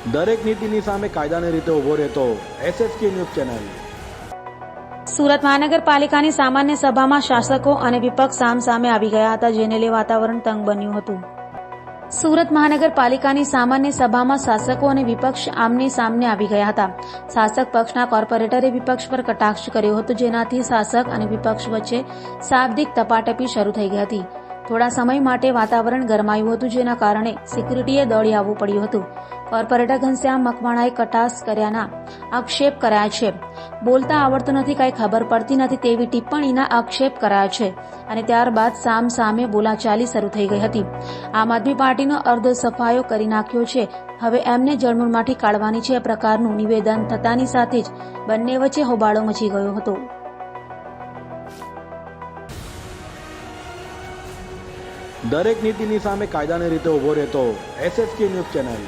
દરેક નીતિની સામે કાયદાની રીતે ઊભો રહેતો SSK ન્યૂઝ ચેનલ। સુરત મહાનગરપાલિકાની સામાન્ય સભામાં શાસકો અને વિપક્ષ સામસામે આવી ગયા હતા, જેને લઈ વાતાવરણ તંગ બન્યું હતું। સુરત મહાનગરપાલિકાની સામાન્ય સભામાં શાસકો અને વિપક્ષ આમને સામને આવી ગયા હતા। શાસક પક્ષના કોર્પોરેટરે વિપક્ષ પર કટાક્ષ કર્યો હતો, જેનાથી શાસક અને વિપક્ષ વચ્ચે શાબ્દિક તપાટપી શરૂ થઈ ગઈ હતી। થોડા સમય માટે વાતાવરણ ગરમાયું હતું, જેના કારણે સિક્યુરિટીએ દોડી આવવું પડ્યું હતું। કોર્પોરેટર ઘનશ્યામ મકવાણાએ કટાક્ષ કર્યાના આક્ષેપ કર્યા છે। બોલતા આવડતું નથી, કાંઈ ખબર પડતી નથી તેવી ટિપ્પણીના આક્ષેપ કરાયા છે અને ત્યારબાદ સામે બોલાચાલી શરૂ થઈ ગઈ હતી। આમ આદમી પાર્ટીનો અર્ધો સફાયો કરી નાખ્યો છે, હવે એમને જળમૂળમાંથી કાઢવાની છે, આ પ્રકારનું નિવેદન થતાની સાથે જ બંને વચ્ચે હોબાળો મચી ગયો હતો। દરેક નીતિની સામે કાયદાની રીતે ઊભો રહેતો SSK ન્યૂઝ ચેનલ।